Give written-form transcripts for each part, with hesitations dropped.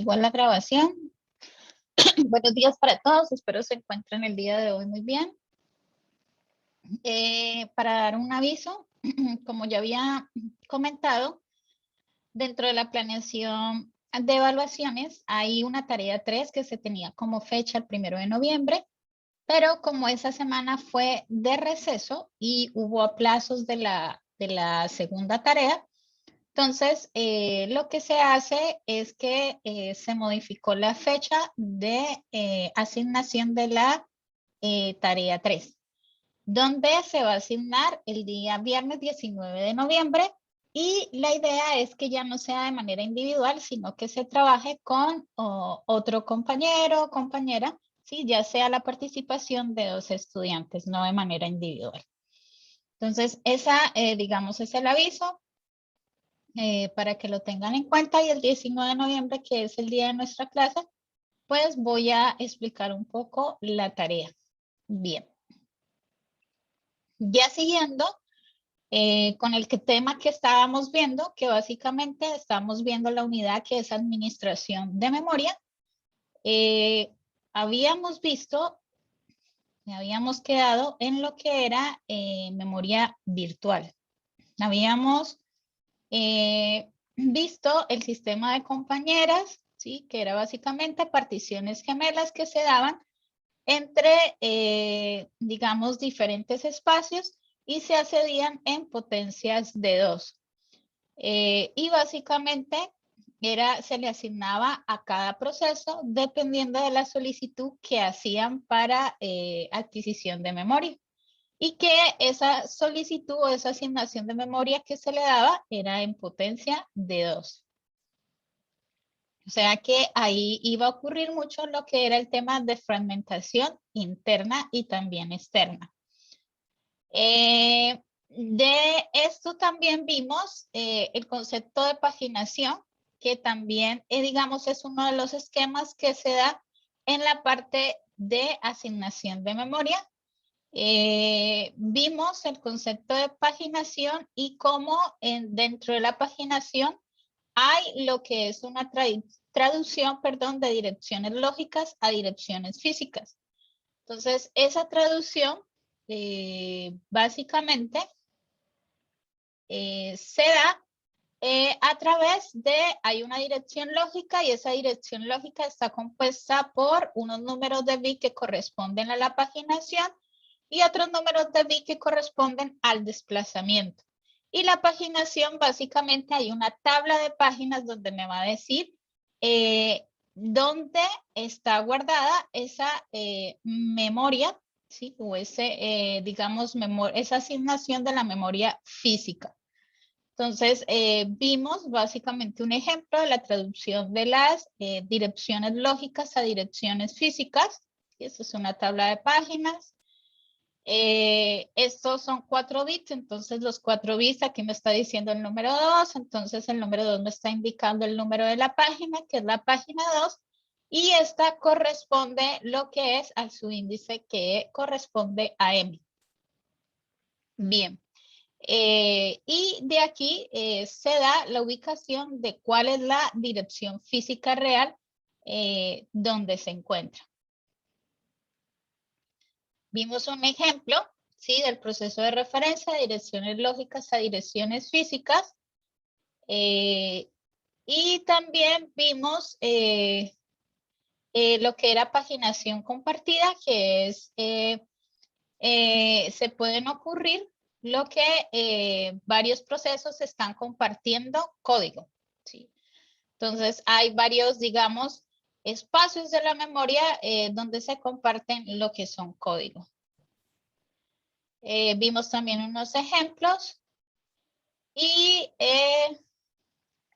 igual la grabación. Buenos días para todos, espero se encuentren el día de hoy muy bien. Para dar un aviso, como ya había comentado, dentro de la planeación de evaluaciones hay una tarea 3 que se tenía como fecha el 1 de noviembre, pero como esa semana fue de receso y hubo aplazos de la segunda tarea, entonces, lo que se hace es que se modificó la fecha de asignación de la tarea 3, donde se va a asignar el día viernes 19 de noviembre y la idea es que ya no sea de manera individual, sino que se trabaje con otro compañero o compañera, ¿sí? Ya sea la participación de 2 estudiantes, no de manera individual. Entonces, digamos, es el aviso. Para que lo tengan en cuenta, y el 19 de noviembre, que es el día de nuestra clase, pues voy a explicar un poco la tarea. Bien. Ya siguiendo con el tema que estábamos viendo, que básicamente estamos viendo la unidad que es administración de memoria. Habíamos visto, habíamos quedado en lo que era memoria virtual. Habíamos visto el sistema de compañeras, ¿sí? Que era básicamente particiones gemelas que se daban entre, digamos, diferentes espacios y se accedían en potencias de 2. Y básicamente se le asignaba a cada proceso dependiendo de la solicitud que hacían para adquisición de memoria. Y que esa solicitud o esa asignación de memoria que se le daba era en potencia de 2. O sea que ahí iba a ocurrir mucho lo que era el tema de fragmentación interna y también externa. De esto también vimos el concepto de paginación, que también, digamos, es uno de los esquemas que se da en la parte de asignación de memoria. Vimos el concepto de paginación y cómo dentro de la paginación hay lo que es una traducción, perdón, de direcciones lógicas a direcciones físicas. Entonces, esa traducción básicamente se da a través de, hay una dirección lógica y esa dirección lógica está compuesta por unos números de bit que corresponden a la paginación y otros números de bit que corresponden al desplazamiento. Y la paginación, básicamente hay una tabla de páginas donde me va a decir dónde está guardada esa memoria, ¿sí? O ese, digamos, esa asignación de la memoria física. Entonces, vimos básicamente un ejemplo de la traducción de las direcciones lógicas a direcciones físicas. Esa es una tabla de páginas. Estos son 4 bits, entonces los 4 bits aquí me está diciendo el número 2, entonces el número 2 me está indicando el número de la página, que es la página 2, y esta corresponde lo que es al subíndice que corresponde a M. Bien. Y de aquí se da la ubicación de cuál es la dirección física real donde se encuentra. Vimos un ejemplo, ¿sí? Del proceso de referencia de direcciones lógicas a direcciones físicas. Y también vimos lo que era paginación compartida, que es, se pueden ocurrir lo que varios procesos están compartiendo código, ¿sí? Entonces, hay varios, digamos, espacios de la memoria donde se comparten lo que son códigos. Vimos también unos ejemplos y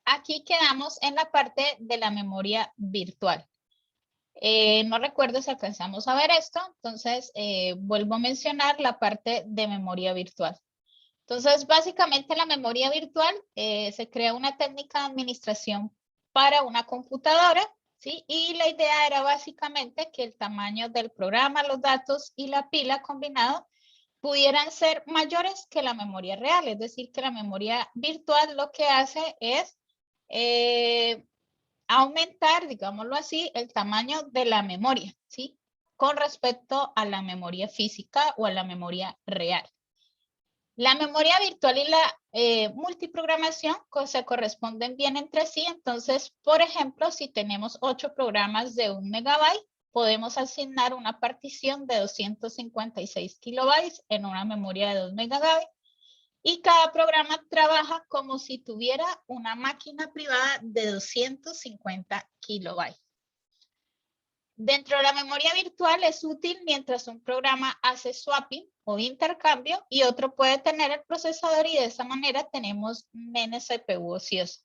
aquí quedamos en la parte de la memoria virtual. No recuerdo si alcanzamos a ver esto, entonces vuelvo a mencionar la parte de memoria virtual. Entonces, básicamente la memoria virtual se crea una técnica de administración para una computadora, ¿sí? Y la idea era básicamente que el tamaño del programa, los datos y la pila combinado pudieran ser mayores que la memoria real, es decir, que la memoria virtual lo que hace es aumentar, digámoslo así, el tamaño de la memoria, ¿sí? Con respecto a la memoria física o a la memoria real. La memoria virtual y la multiprogramación se corresponden bien entre sí. Entonces, por ejemplo, si tenemos 8 programas de 1 megabyte, podemos asignar una partición de 256 kilobytes en una memoria de 2 megabytes. Y cada programa trabaja como si tuviera una máquina privada de 250 kilobytes. Dentro de la memoria virtual es útil mientras un programa hace swapping o intercambio y otro puede tener el procesador y de esa manera tenemos menos CPU ocioso.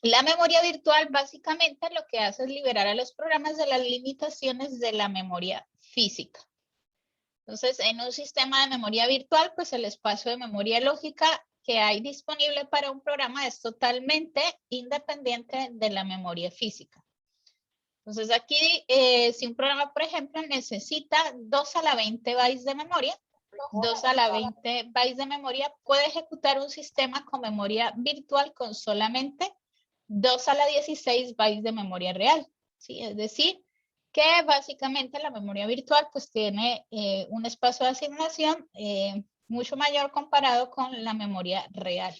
La memoria virtual básicamente lo que hace es liberar a los programas de las limitaciones de la memoria física. Entonces, en un sistema de memoria virtual, pues el espacio de memoria lógica que hay disponible para un programa es totalmente independiente de la memoria física. Entonces aquí, si un programa, por ejemplo, necesita 2 a la 20 bytes de memoria, 2 a la 20 bytes de memoria puede ejecutar un sistema con memoria virtual con solamente 2 a la 16 bytes de memoria real. ¿Sí? Es decir, que básicamente la memoria virtual pues tiene un espacio de asignación mucho mayor comparado con la memoria real.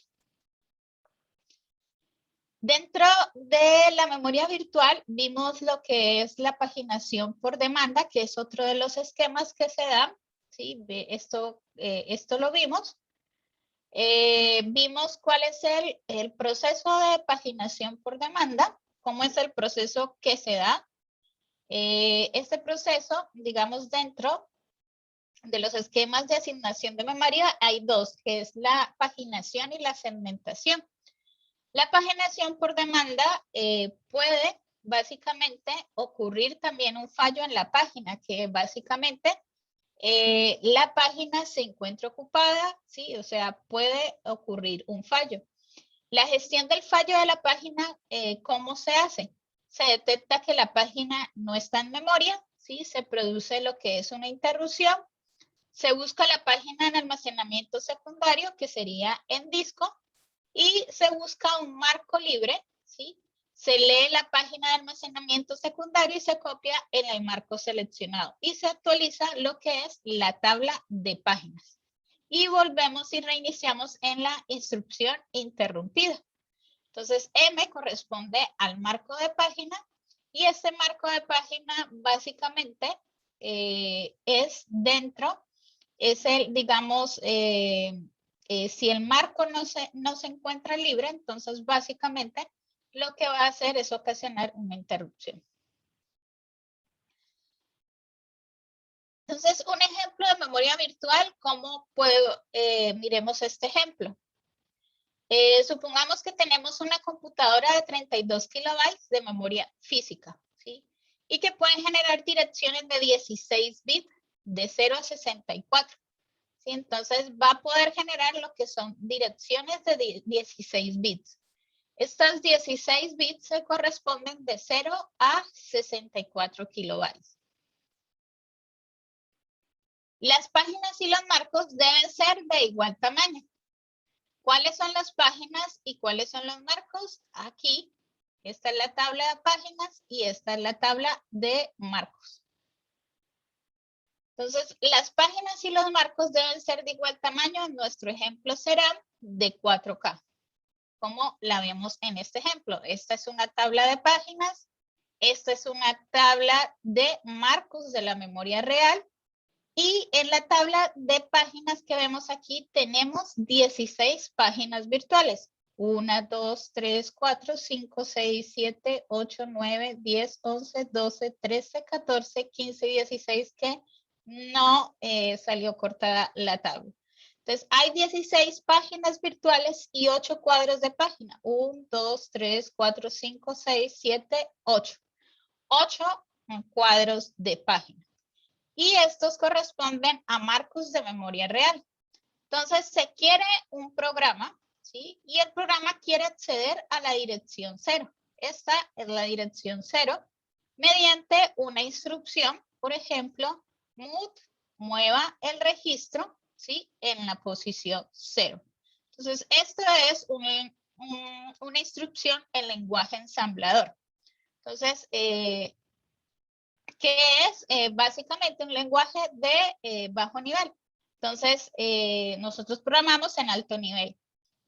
Dentro de la memoria virtual vimos lo que es la paginación por demanda, que es otro de los esquemas que se dan. ¿Sí? Esto lo vimos. Vimos cuál es el proceso de paginación por demanda, cómo es el proceso que se da. Este proceso, digamos, dentro de los esquemas de asignación de memoria hay dos, que es la paginación y la segmentación. La paginación por demanda puede básicamente ocurrir también un fallo en la página, que básicamente la página se encuentra ocupada, ¿sí? O sea, puede ocurrir un fallo. La gestión del fallo de la página, ¿cómo se hace? Se detecta que la página no está en memoria, ¿sí? Se produce lo que es una interrupción. Se busca la página en almacenamiento secundario, que sería en disco, y se busca un marco libre, ¿sí? Se lee la página de almacenamiento secundario y se copia en el marco seleccionado y se actualiza lo que es la tabla de páginas. Y volvemos y reiniciamos en la instrucción interrumpida. Entonces, M corresponde al marco de página y este marco de página básicamente es dentro, es el, digamos, si el marco no se encuentra libre, entonces básicamente lo que va a hacer es ocasionar una interrupción. Entonces, un ejemplo de memoria virtual, ¿cómo puedo? Miremos este ejemplo. Supongamos que tenemos una computadora de 32 kilobytes de memoria física, ¿sí? Y que pueden generar direcciones de 16 bits de 0 a 64. ¿Sí? Entonces va a poder generar lo que son direcciones de 16 bits. Estas 16 bits se corresponden de 0 a 64 kilobytes. Las páginas y los marcos deben ser de igual tamaño. ¿Cuáles son las páginas y cuáles son los marcos? Aquí, esta es la tabla de páginas y esta es la tabla de marcos. Entonces, las páginas y los marcos deben ser de igual tamaño. Nuestro ejemplo será de 4K, como la vemos en este ejemplo. Esta es una tabla de páginas. Esta es una tabla de marcos de la memoria real. Y en la tabla de páginas que vemos aquí tenemos 16 páginas virtuales. 1, 2, 3, 4, 5, 6, 7, 8, 9, 10, 11, 12, 13, 14, 15, 16 que no salió cortada la tabla. Entonces, hay 16 páginas virtuales y 8 cuadros de página. 1, 2, 3, 4, 5, 6, 7, 8. 8 cuadros de página. Y estos corresponden a marcos de memoria real. Entonces, se quiere un programa, ¿sí? Y el programa quiere acceder a la dirección 0. Esta es la dirección 0 mediante una instrucción, por ejemplo, mueva el registro, ¿sí? En la posición 0. Entonces, esto es una instrucción en lenguaje ensamblador. Entonces, ¿qué es? Básicamente un lenguaje de bajo nivel. Entonces, nosotros programamos en alto nivel.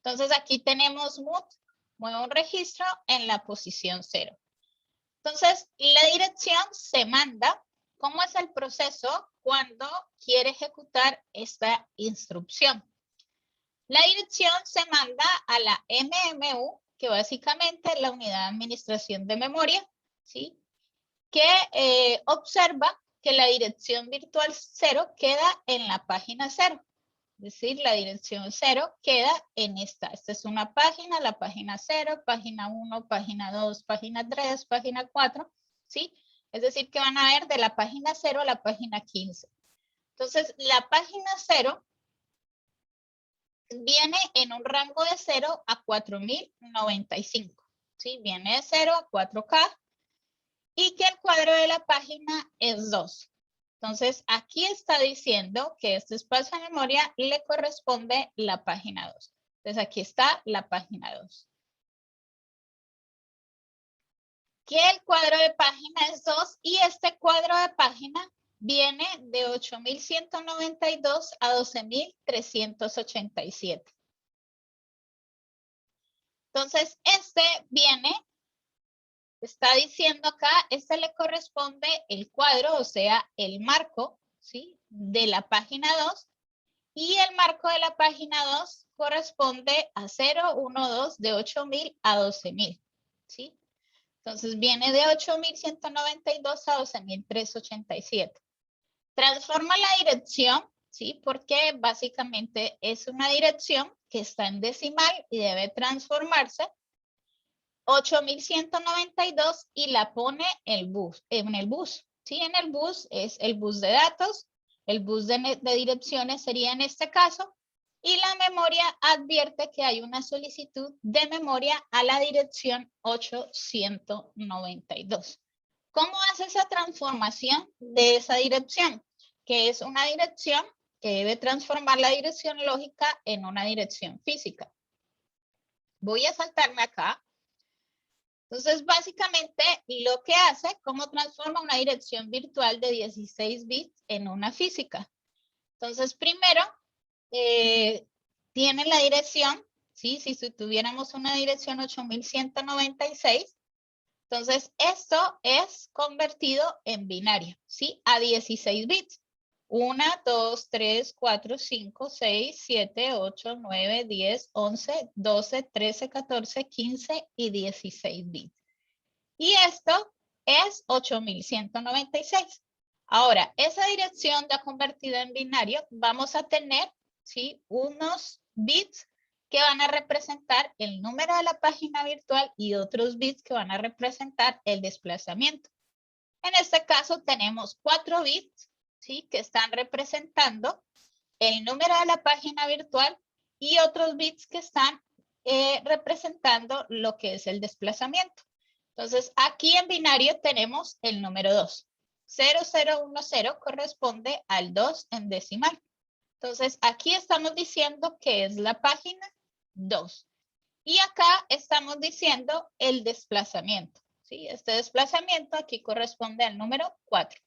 Entonces, aquí tenemos mut, mueve un registro en la posición 0. Entonces, la dirección se manda. ¿Cómo es el proceso cuando quiere ejecutar esta instrucción? La dirección se manda a la MMU, que básicamente es la unidad de administración de memoria, ¿sí? Que observa que la dirección virtual 0 queda en la página 0. Es decir, la dirección 0 queda en esta. Esta es una página, la página 0, página 1, página 2, página 3, página 4, ¿sí? Es decir, que van a ver de la página 0 a la página 15. Entonces, la página 0 viene en un rango de 0 a 4095, ¿sí? Viene de 0 a 4K y que el cuadro de la página es 2. Entonces, aquí está diciendo que este espacio de memoria le corresponde la página 2. Entonces, aquí está la página 2. Que el cuadro de página es 2 y este cuadro de página viene de 8192 a 12387. Entonces, este viene, está diciendo acá, este le corresponde el cuadro, o sea, el marco, ¿sí? De la página 2. Y el marco de la página 2 corresponde a 0, 1, 2, de 8000 a 12000, ¿sí? Entonces viene de 8192 a 12387. Transforma la dirección, ¿sí? Porque básicamente es una dirección que está en decimal y debe transformarse 8192 y la pone en el bus, ¿sí? En el bus es el bus de datos, el bus de direcciones sería en este caso, y la memoria advierte que hay una solicitud de memoria a la dirección 892. ¿Cómo hace esa transformación de esa dirección? Que es una dirección que debe transformar la dirección lógica en una dirección física. Voy a saltarme acá. Entonces, básicamente, lo que hace, cómo transforma una dirección virtual de 16 bits en una física. Entonces, primero, tiene la dirección, ¿sí? Si tuviéramos una dirección 8196, entonces esto es convertido en binario, ¿sí? A 16 bits. 1, 2, 3, 4, 5, 6, 7, 8, 9, 10, 11, 12, 13, 14, 15 y 16 bits. Y esto es 8196. Ahora, esa dirección ya convertida en binario, vamos a tener, ¿sí? Unos bits que van a representar el número de la página virtual y otros bits que van a representar el desplazamiento. En este caso tenemos 4 bits, ¿sí? Que están representando el número de la página virtual y otros bits que están representando lo que es el desplazamiento. Entonces, aquí en binario tenemos el número 2. 0010 corresponde al 2 en decimal. Entonces, aquí estamos diciendo que es la página 2. Y acá estamos diciendo el desplazamiento, ¿sí? Este desplazamiento aquí corresponde al número 4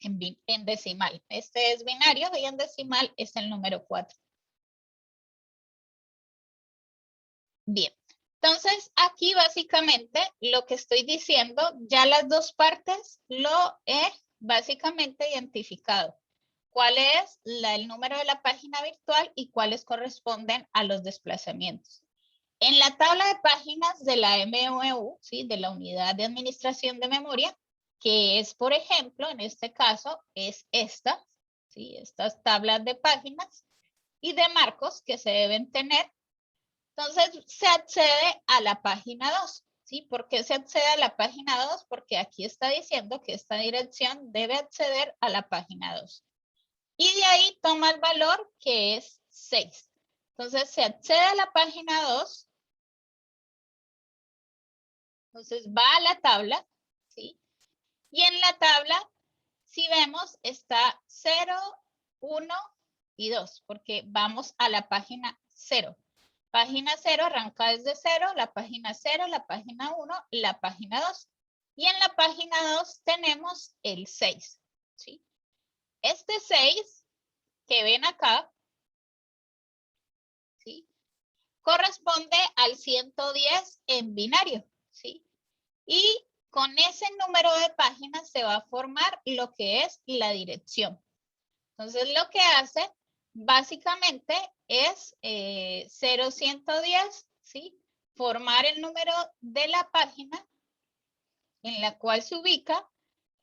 en decimal. Este es binario y en decimal es el número 4. Bien, entonces aquí básicamente lo que estoy diciendo, ya las dos partes lo he básicamente identificado. ¿Cuál es el número de la página virtual y cuáles corresponden a los desplazamientos? En la tabla de páginas de la MMU, ¿sí? De la unidad de administración de memoria, que es, por ejemplo, en este caso, es esta, ¿sí? Estas tablas de páginas y de marcos que se deben tener. Entonces, se accede a la página 2, ¿sí? ¿Por qué se accede a la página 2? Porque aquí está diciendo que esta dirección debe acceder a la página 2. Y de ahí toma el valor que es 6. Entonces, se accede a la página 2. Entonces, va a la tabla, ¿sí? Y en la tabla, si vemos, está 0, 1 y 2, porque vamos a la página 0. Página 0 arranca desde 0, la página 0, la página 1, la página 2. Y en la página 2 tenemos el 6, ¿sí? Este 6 que ven acá, ¿sí? Corresponde al 110 en binario, ¿sí? Y con ese número de páginas se va a formar lo que es la dirección. Entonces, lo que hace básicamente es 0110, ¿sí? Formar el número de la página en la cual se ubica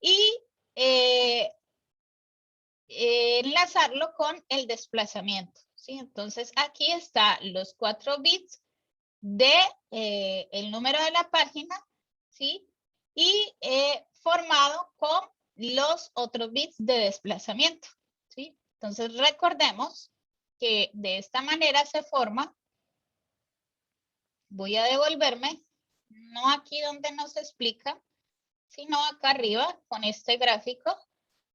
y enlazarlo con el desplazamiento, ¿sí? Entonces, aquí están los 4 bits de el número de la página, ¿sí? Y formado con los otros bits de desplazamiento, ¿sí? Entonces recordemos que de esta manera se forma, voy a devolverme, no aquí donde nos explica, sino acá arriba con este gráfico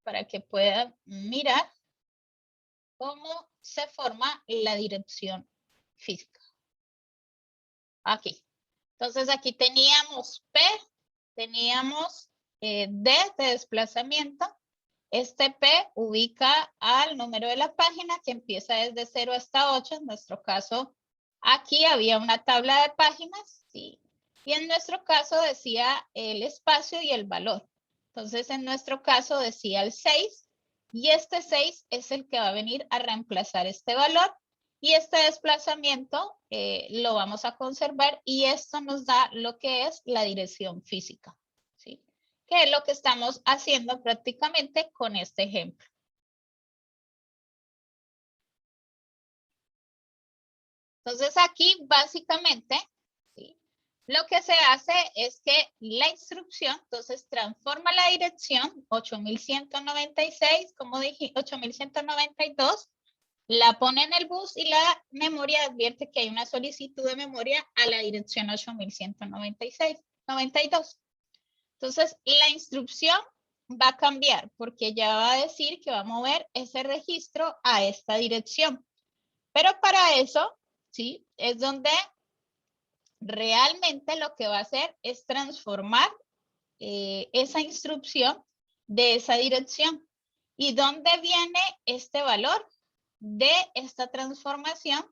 para que puedan mirar cómo se forma la dirección física. Aquí. Entonces aquí teníamos P, teníamos D de desplazamiento. Este P ubica al número de la página que empieza desde 0 hasta 8. En nuestro caso, aquí había una tabla de páginas, ¿sí? Y en nuestro caso decía el espacio y el valor. Entonces, en nuestro caso decía el 6 y este 6 es el que va a venir a reemplazar este valor. Y este desplazamiento lo vamos a conservar y esto nos da lo que es la dirección física, ¿sí? Que es lo que estamos haciendo prácticamente con este ejemplo. Entonces aquí básicamente, ¿sí? Lo que se hace es que la instrucción, entonces transforma la dirección 8196, como dije, 8192, la pone en el bus y la memoria advierte que hay una solicitud de memoria a la dirección 8196-92. Entonces, la instrucción va a cambiar porque ya va a decir que va a mover ese registro a esta dirección. Pero para eso, ¿sí? Es donde realmente lo que va a hacer es transformar esa instrucción de esa dirección. ¿Y dónde viene este valor de esta transformación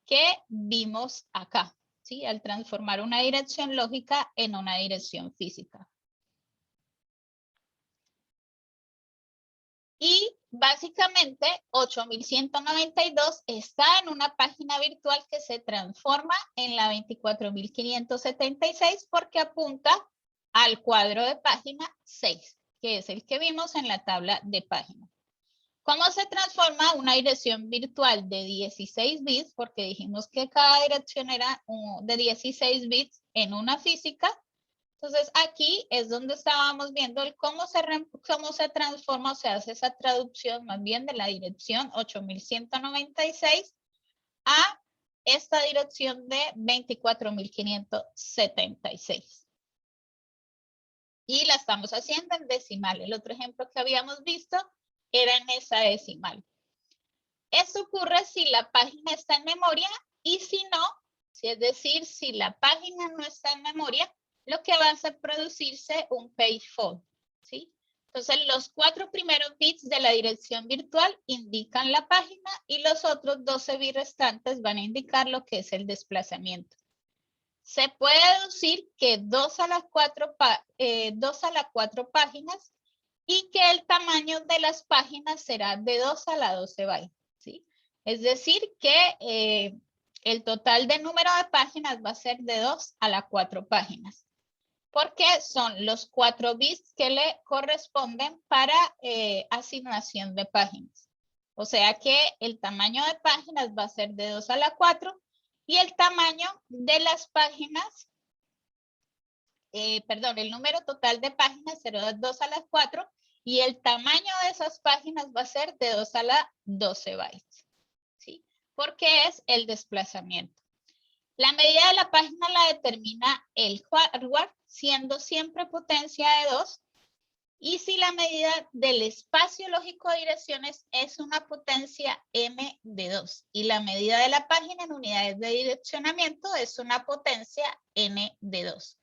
que vimos acá? ¿Sí? Al transformar una dirección lógica en una dirección física. Y básicamente 8192 está en una página virtual que se transforma en la 24576 porque apunta al cuadro de página 6, que es el que vimos en la tabla de página. ¿Cómo se transforma una dirección virtual de 16 bits? Porque dijimos que cada dirección era de 16 bits en una física. Entonces, aquí es donde estábamos viendo el cómo se transforma o se hace esa traducción más bien de la dirección 8196 a esta dirección de 24576. Y la estamos haciendo en decimal. El otro ejemplo que habíamos visto era en esa decimal. Esto ocurre si la página está en memoria y si no, es decir, si la página no está en memoria, lo que va a hacer producirse un page fault, ¿sí? Entonces, los 4 primeros bits de la dirección virtual indican la página y los otros 12 bits restantes van a indicar lo que es el desplazamiento. Se puede deducir que 2 a las 4 páginas y que el tamaño de las páginas será de 2 a la 12 bytes, ¿sí? Es decir, que el total de número de páginas va a ser de 2 a las 4 páginas, porque son los 4 bits que le corresponden para asignación de páginas. O sea que el tamaño de páginas va a ser de 2 a la 4 y el tamaño de las páginas, el número total de páginas será de 2 a las 4 y el tamaño de esas páginas va a ser de 2 a la 12 bytes, ¿sí? Porque es el desplazamiento. La medida de la página la determina el hardware, siendo siempre potencia de 2 Y si la medida del espacio lógico de direcciones es una potencia m de 2 y la medida de la página en unidades de direccionamiento es una potencia n de 2.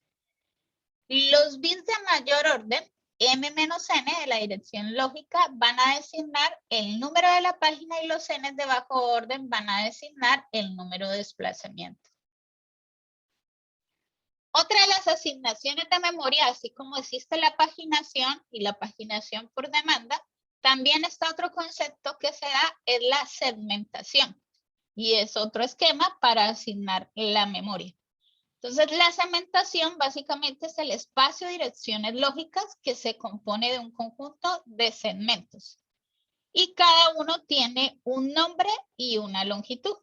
Los bits de mayor orden, m menos n de la dirección lógica, van a designar el número de la página y los n de bajo orden van a designar el número de desplazamiento. Otra de las asignaciones de memoria, así como existe la paginación y la paginación por demanda, también está otro concepto que se da, es la segmentación. Y es otro esquema para asignar la memoria. Entonces, la segmentación básicamente es el espacio de direcciones lógicas que se compone de un conjunto de segmentos. Y cada uno tiene un nombre y una longitud.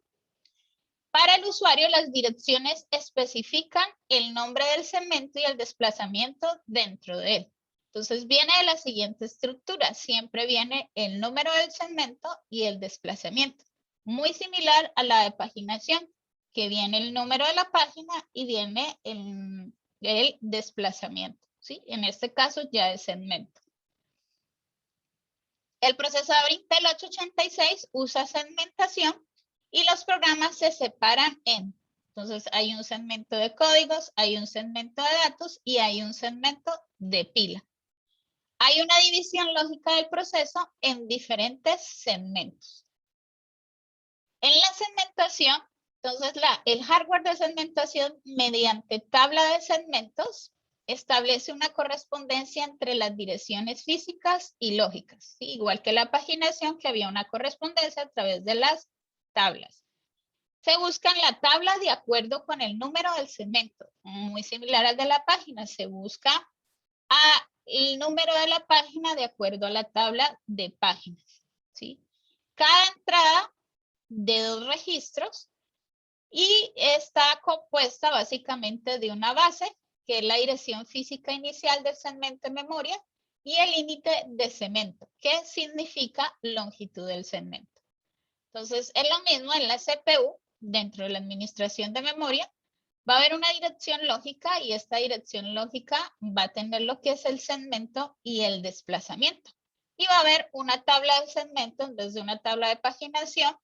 Para el usuario, las direcciones especifican el nombre del segmento y el desplazamiento dentro de él. Entonces, viene de la siguiente estructura. Siempre viene el número del segmento y el desplazamiento. Muy similar a la de paginación, que viene el número de la página y viene el desplazamiento. ¿Sí? En este caso ya es segmento. El procesador Intel 886 usa segmentación y los programas se separan en. Entonces hay un segmento de códigos, hay un segmento de datos y hay un segmento de pila. Hay una división lógica del proceso en diferentes segmentos. En la segmentación, entonces el hardware de segmentación mediante tabla de segmentos establece una correspondencia entre las direcciones físicas y lógicas, ¿sí? Igual que la paginación, que había una correspondencia a través de las tablas. Se busca en la tabla de acuerdo con el número del segmento, muy similar al de la página. Se busca el número de la página de acuerdo a la tabla de páginas, ¿sí? Cada entrada de 2 registros y está compuesta básicamente de una base, que es la dirección física inicial del segmento de memoria, y el límite de segmento, que significa longitud del segmento. Entonces, es lo mismo en la CPU, dentro de la administración de memoria, va a haber una dirección lógica y esta dirección lógica va a tener lo que es el segmento y el desplazamiento. Y va a haber una tabla de segmento en vez de una tabla de paginación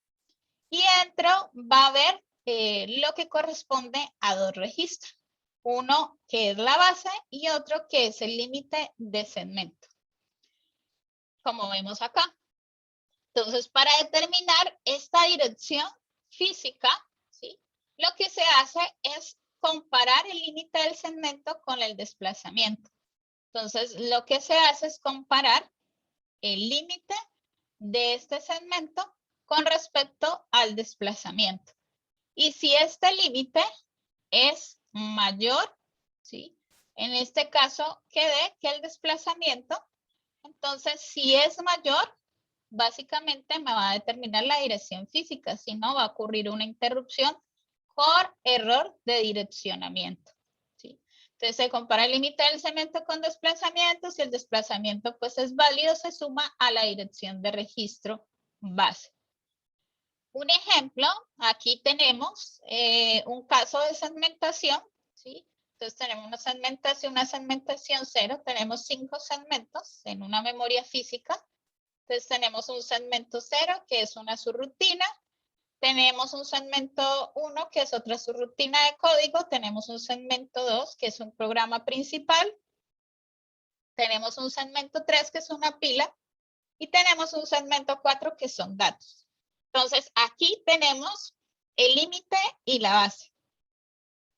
y dentro va a haber lo que corresponde a 2 registros. Uno que es la base y otro que es el límite de segmento. Como vemos acá. Entonces, para determinar esta dirección física, ¿sí? Lo que se hace es comparar el límite del segmento con el desplazamiento. Entonces, lo que se hace es comparar el límite de este segmento con respecto al desplazamiento. Y si este límite es mayor, ¿sí? En este caso, quede que el desplazamiento, entonces si es mayor, básicamente me va a determinar la dirección física, si no va a ocurrir una interrupción por error de direccionamiento, ¿sí? Entonces se compara el límite del segmento con desplazamiento, si el desplazamiento pues es válido, se suma a la dirección de registro base. Un ejemplo, aquí tenemos un caso de segmentación, ¿sí? Entonces tenemos una segmentación 0, tenemos 5 segmentos en una memoria física. Entonces tenemos un segmento 0 que es una subrutina, tenemos un segmento 1 que es otra subrutina de código, tenemos un segmento 2 que es un programa principal, tenemos un segmento 3 que es una pila y tenemos un segmento 4 que son datos. Entonces, aquí tenemos el límite y la base.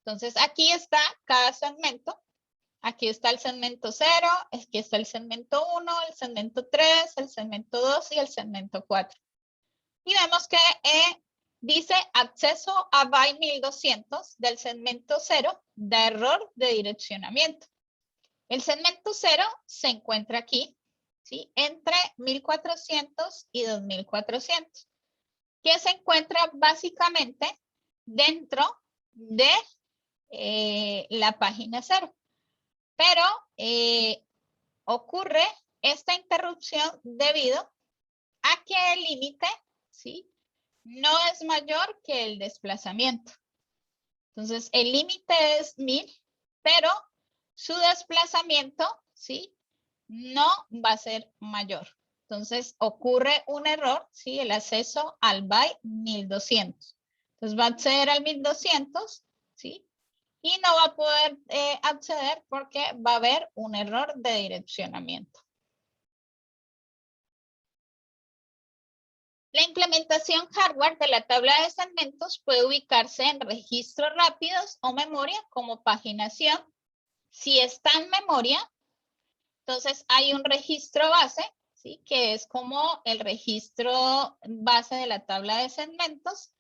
Entonces, aquí está cada segmento. Aquí está el segmento 0, aquí está el segmento 1, el segmento 3, el segmento 2 y el segmento 4. Y vemos que dice acceso a byte 1200 del segmento 0 da error de direccionamiento. El segmento 0 se encuentra aquí, ¿sí? Entre 1400 y 2400. Que se encuentra básicamente dentro de la página 0. Pero ocurre esta interrupción debido a que el límite, ¿sí? No es mayor que el desplazamiento. Entonces, el límite es 1000, pero su desplazamiento, ¿sí? no va a ser mayor. Entonces ocurre un error, ¿sí? El acceso al byte 1200. Entonces va a acceder al 1200, ¿sí? Y no va a poder acceder porque va a haber un error de direccionamiento. La implementación hardware de la tabla de segmentos puede ubicarse en registros rápidos o memoria como paginación. Si está en memoria, entonces hay un registro base, ¿sí? Que es como el registro base de la tabla de segmentos,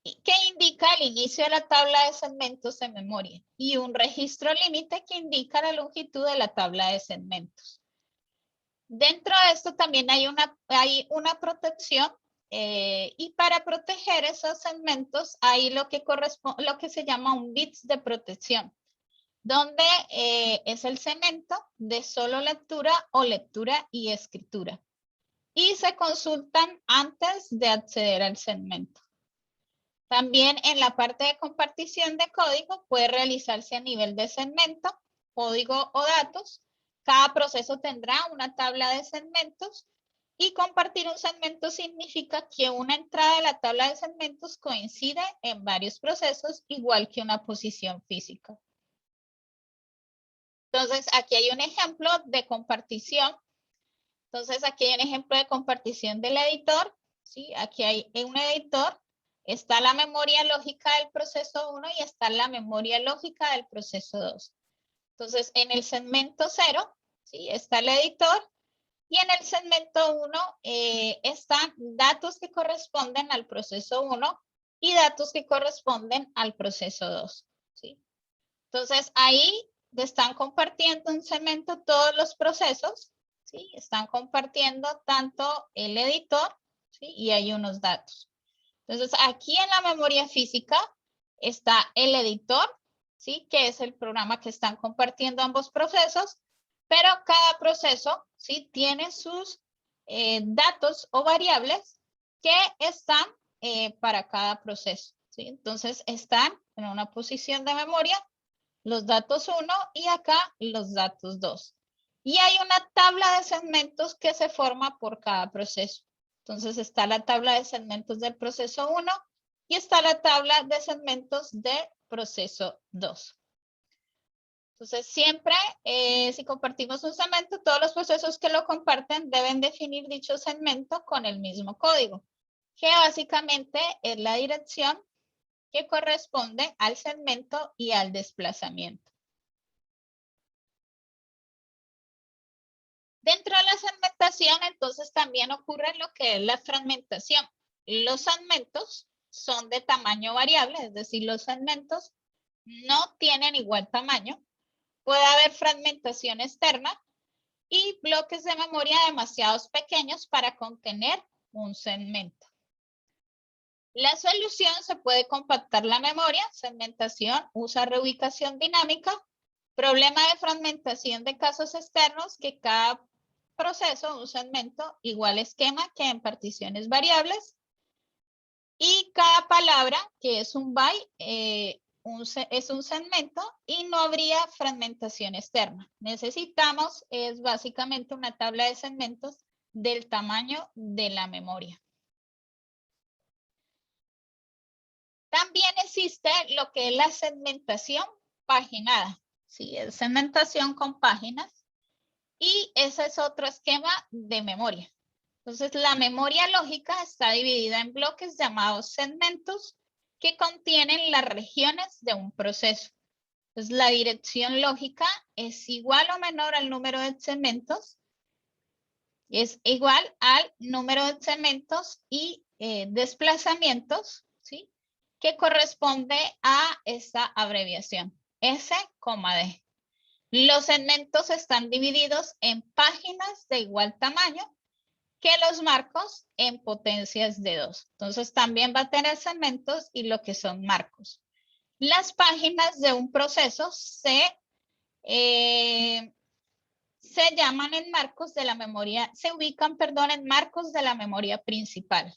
que indica el inicio de la tabla de segmentos en memoria, y un registro límite que indica la longitud de la tabla de segmentos. Dentro de esto también hay una protección, y para proteger esos segmentos hay lo que se llama un bits de protección, donde es el segmento de solo lectura o lectura y escritura, y se consultan antes de acceder al segmento. También en la parte de compartición de código puede realizarse a nivel de segmento, código o datos. Cada proceso tendrá una tabla de segmentos, y compartir un segmento significa que una entrada de la tabla de segmentos coincide en varios procesos, igual que una posición física. Entonces, aquí hay un ejemplo de compartición. Entonces, aquí hay un ejemplo de compartición del editor, ¿sí? Aquí hay un editor, está la memoria lógica del proceso 1 y está la memoria lógica del proceso 2. Entonces, en el segmento 0, ¿sí? Está el editor, y en el segmento 1 están datos que corresponden al proceso 1 y datos que corresponden al proceso 2, ¿sí? Entonces, ahí están compartiendo un segmento todos los procesos, ¿sí? Están compartiendo tanto el editor, ¿sí? Y hay unos datos. Entonces, aquí en la memoria física está el editor, ¿sí? Que es el programa que están compartiendo ambos procesos, pero cada proceso, ¿sí? Tiene sus datos o variables que están para cada proceso, ¿sí? Entonces, están en una posición de memoria los datos 1 y acá los datos 2. Y hay una tabla de segmentos que se forma por cada proceso. Entonces está la tabla de segmentos del proceso 1 y está la tabla de segmentos del proceso 2. Entonces siempre, si compartimos un segmento, todos los procesos que lo comparten deben definir dicho segmento con el mismo código, que básicamente es la dirección que corresponde al segmento y al desplazamiento. Dentro de la segmentación, entonces también ocurre lo que es la fragmentación. Los segmentos son de tamaño variable, es decir, los segmentos no tienen igual tamaño. Puede haber fragmentación externa y bloques de memoria demasiado pequeños para contener un segmento. La solución: se puede compactar la memoria. Segmentación usa reubicación dinámica. Problema de fragmentación de casos externos: que cada proceso, un segmento, igual esquema que en particiones variables. Y cada palabra, que es un byte, es un segmento y no habría fragmentación externa. Necesitamos, es básicamente una tabla de segmentos del tamaño de la memoria. También existe lo que es la segmentación paginada. Sí, es segmentación con páginas. Y ese es otro esquema de memoria. Entonces, la memoria lógica está dividida en bloques llamados segmentos que contienen las regiones de un proceso. Entonces, la dirección lógica es igual o menor al número de segmentos. Es igual al número de segmentos y desplazamientos, ¿sí? Que corresponde a esta abreviación, S, D. Los segmentos están divididos en páginas de igual tamaño que los marcos en potencias de 2. Entonces también va a tener segmentos y lo que son marcos. Las páginas de un proceso se llaman en marcos de la memoria, se ubican, perdón, en marcos de la memoria principal.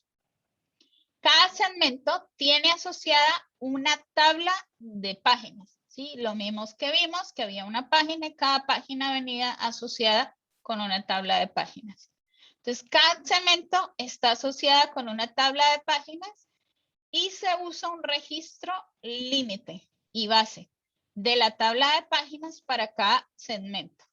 Cada segmento tiene asociada una tabla de páginas. ¿sí? Lo mismo que vimos, que había una página y cada página venía asociada con una tabla de páginas. Entonces, cada segmento está asociada con una tabla de páginas y se usa un registro límite y base de la tabla de páginas para cada segmento.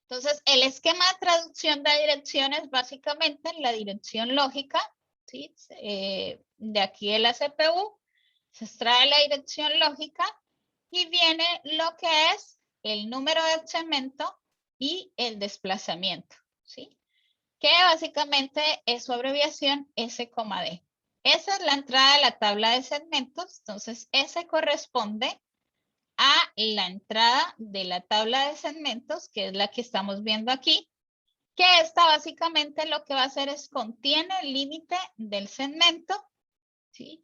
Entonces, el esquema de traducción de direcciones, básicamente la dirección lógica, ¿sí? De aquí de la CPU, se extrae la dirección lógica y viene lo que es el número de segmento y el desplazamiento, ¿sí? Que básicamente es su abreviación S,D. Esa es la entrada de la tabla de segmentos, entonces S corresponde a la entrada de la tabla de segmentos, que es la que estamos viendo aquí, que esta básicamente lo que va a hacer es contiene el límite del segmento, ¿sí?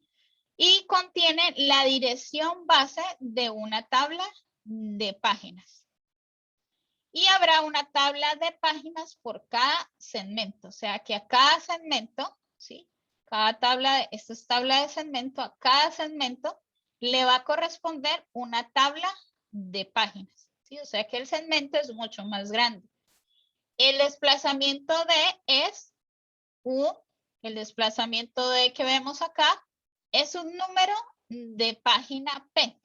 Y contiene la dirección base de una tabla de páginas. Y habrá una tabla de páginas por cada segmento, o sea que a cada segmento, ¿sí? Cada tabla, esto es tabla de segmento, a cada segmento le va a corresponder una tabla de páginas, ¿sí? O sea que el segmento es mucho más grande. El desplazamiento de es el desplazamiento de que vemos acá es un número de página P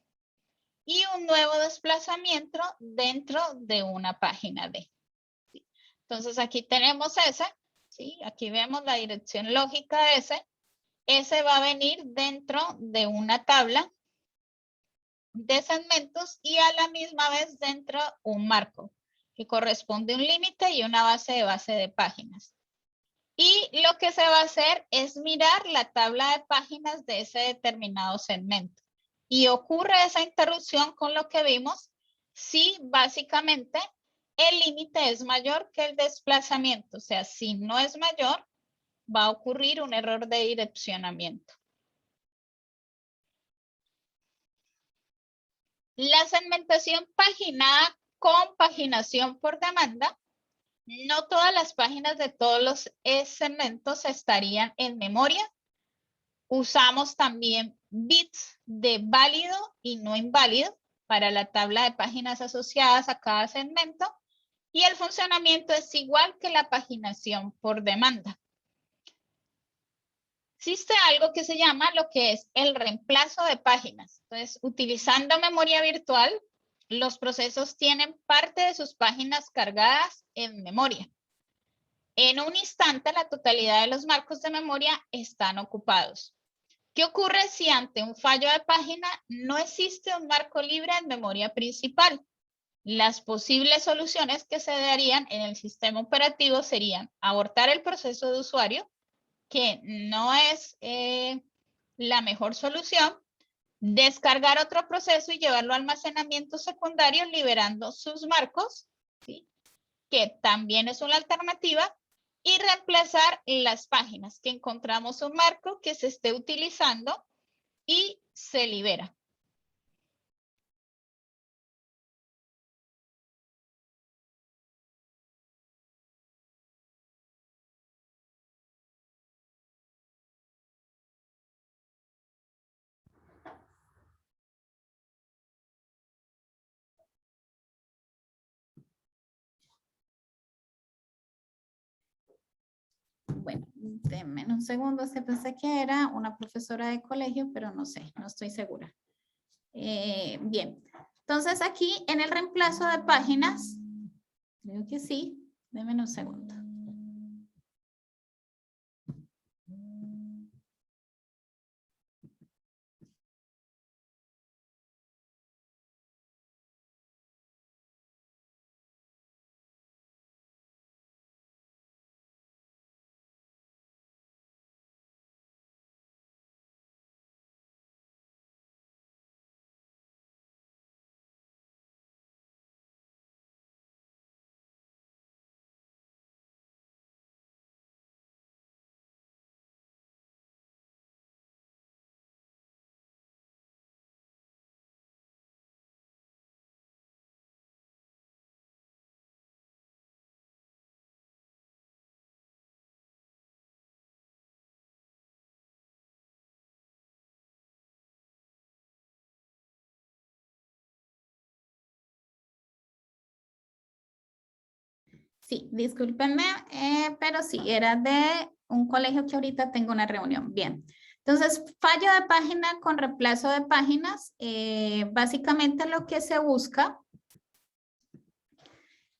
y un nuevo desplazamiento dentro de una página D. Entonces aquí tenemos S, ¿sí? Aquí vemos la dirección lógica de S. S va a venir dentro de una tabla de segmentos y a la misma vez dentro un marco que corresponde a un límite y una base de páginas. Y lo que se va a hacer es mirar la tabla de páginas de ese determinado segmento. Y ocurre esa interrupción con lo que vimos si básicamente el límite es mayor que el desplazamiento. O sea, si no es mayor, va a ocurrir un error de direccionamiento. La segmentación paginada con paginación por demanda. No todas las páginas de todos los segmentos estarían en memoria. Usamos también bits de válido y no inválido para la tabla de páginas asociadas a cada segmento y el funcionamiento es igual que la paginación por demanda. Existe algo que se llama lo que es el reemplazo de páginas. Entonces, utilizando memoria virtual, los procesos tienen parte de sus páginas cargadas en memoria. En un instante, la totalidad de los marcos de memoria están ocupados. ¿Qué ocurre si ante un fallo de página no existe un marco libre en memoria principal? Las posibles soluciones que se darían en el sistema operativo serían abortar el proceso de usuario, que no es la mejor solución, descargar otro proceso y llevarlo a almacenamiento secundario liberando sus marcos, ¿sí? Que también es una alternativa, y reemplazar las páginas que encontramos un marco que se esté utilizando y se libera. Bueno, denme un segundo, se pensé que era una profesora de colegio, pero no sé, no estoy segura. Bien, entonces aquí en el reemplazo de páginas, creo que sí, denme un segundo. Sí, discúlpenme, pero sí, era de un colegio que ahorita tengo una reunión. Bien. Entonces, fallo de página con reemplazo de páginas. Básicamente lo que se busca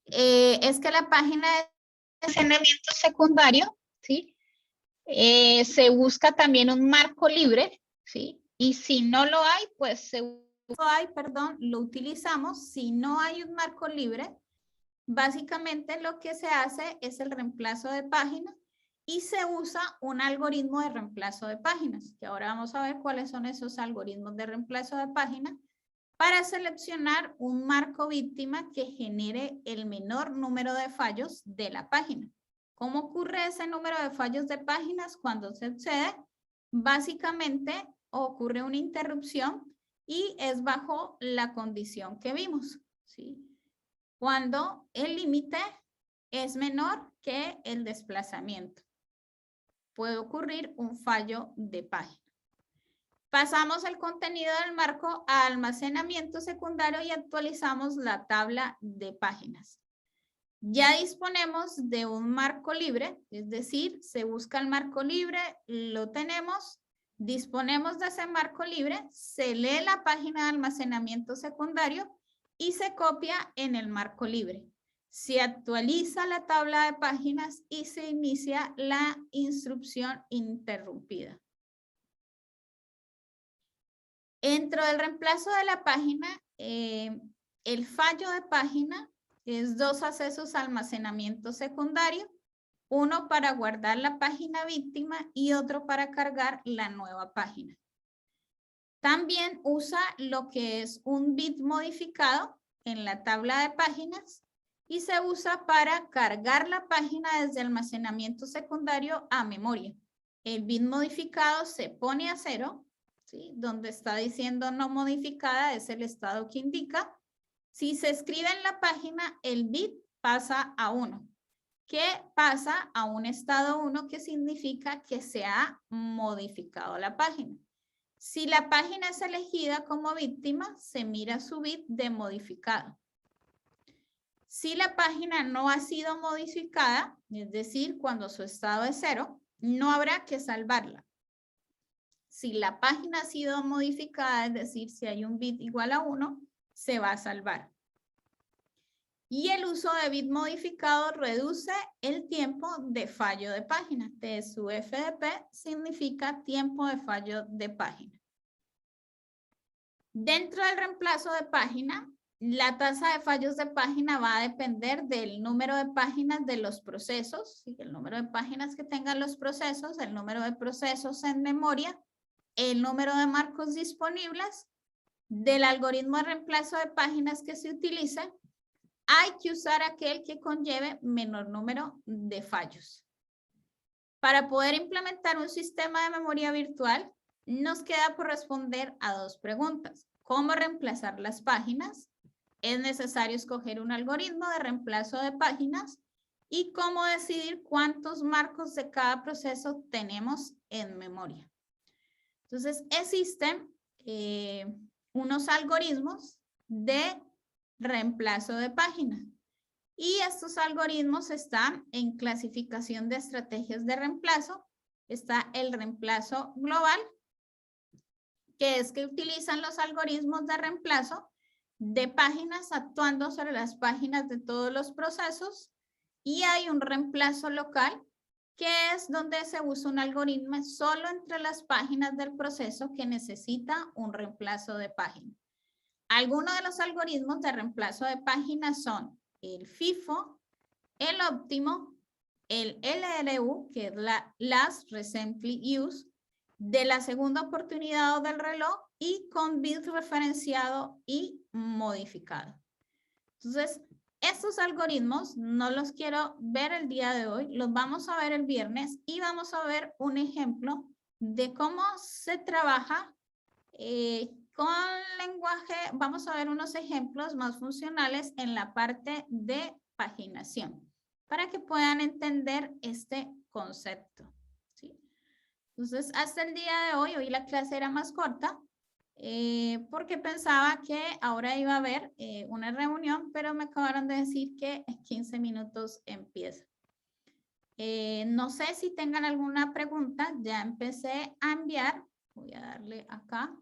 es que la página de almacenamiento secundario, ¿sí? Se busca también un marco libre, ¿sí? Y si no lo hay, pues lo utilizamos. Si no hay un marco libre, básicamente lo que se hace es el reemplazo de página y se usa un algoritmo de reemplazo de páginas, que ahora vamos a ver cuáles son esos algoritmos de reemplazo de página para seleccionar un marco víctima que genere el menor número de fallos de la página. ¿Cómo ocurre ese número de fallos de páginas cuando se excede? Básicamente ocurre una interrupción y es bajo la condición que vimos, ¿sí? Cuando el límite es menor que el desplazamiento. Puede ocurrir un fallo de página. Pasamos el contenido del marco a almacenamiento secundario y actualizamos la tabla de páginas. Ya disponemos de un marco libre, es decir, se busca el marco libre, lo tenemos, disponemos de ese marco libre, se lee la página de almacenamiento secundario y se copia en el marco libre. Se actualiza la tabla de páginas y se inicia la instrucción interrumpida. Dentro del reemplazo de la página, el fallo de página es 2 accesos a almacenamiento secundario, uno para guardar la página víctima y otro para cargar la nueva página. También usa lo que es un bit modificado en la tabla de páginas y se usa para cargar la página desde almacenamiento secundario a memoria. El bit modificado se pone a 0, ¿sí? Donde está diciendo no modificada es el estado que indica. Si se escribe en la página, el bit pasa a 1. ¿Qué pasa a un estado 1? Que significa que se ha modificado la página. Si la página es elegida como víctima, se mira su bit de modificado. Si la página no ha sido modificada, es decir, cuando su estado es 0, no habrá que salvarla. Si la página ha sido modificada, es decir, si hay un bit igual a 1, se va a salvar. Y el uso de bit modificado reduce el tiempo de fallo de página. TSUFDP significa tiempo de fallo de página. Dentro del reemplazo de página, la tasa de fallos de página va a depender del número de páginas de los procesos, el número de páginas que tengan los procesos, el número de procesos en memoria, el número de marcos disponibles, del algoritmo de reemplazo de páginas que se utilice. Hay que usar aquel que conlleve menor número de fallos. Para poder implementar un sistema de memoria virtual, nos queda por responder a 2 preguntas. ¿Cómo reemplazar las páginas? Es necesario escoger un algoritmo de reemplazo de páginas. ¿Y cómo decidir cuántos marcos de cada proceso tenemos en memoria? Entonces, existen unos algoritmos de reemplazo de página. Y estos algoritmos están en clasificación de estrategias de reemplazo. Está el reemplazo global, que es que utilizan los algoritmos de reemplazo de páginas actuando sobre las páginas de todos los procesos. Y hay un reemplazo local, que es donde se usa un algoritmo solo entre las páginas del proceso que necesita un reemplazo de página. Algunos de los algoritmos de reemplazo de páginas son el FIFO, el óptimo, el LRU, que es la Last Recently Used, de la segunda oportunidad del reloj y con bit referenciado y modificado. Entonces, estos algoritmos no los quiero ver el día de hoy, los vamos a ver el viernes y vamos a ver un ejemplo de cómo se trabaja con lenguaje. Vamos a ver unos ejemplos más funcionales en la parte de paginación para que puedan entender este concepto, ¿sí? Entonces, hasta el día de hoy la clase era más corta. porque pensaba que ahora iba a haber una reunión, pero me acabaron de decir que en 15 minutos empieza. No sé si tengan alguna pregunta, ya empecé a enviar, voy a darle acá.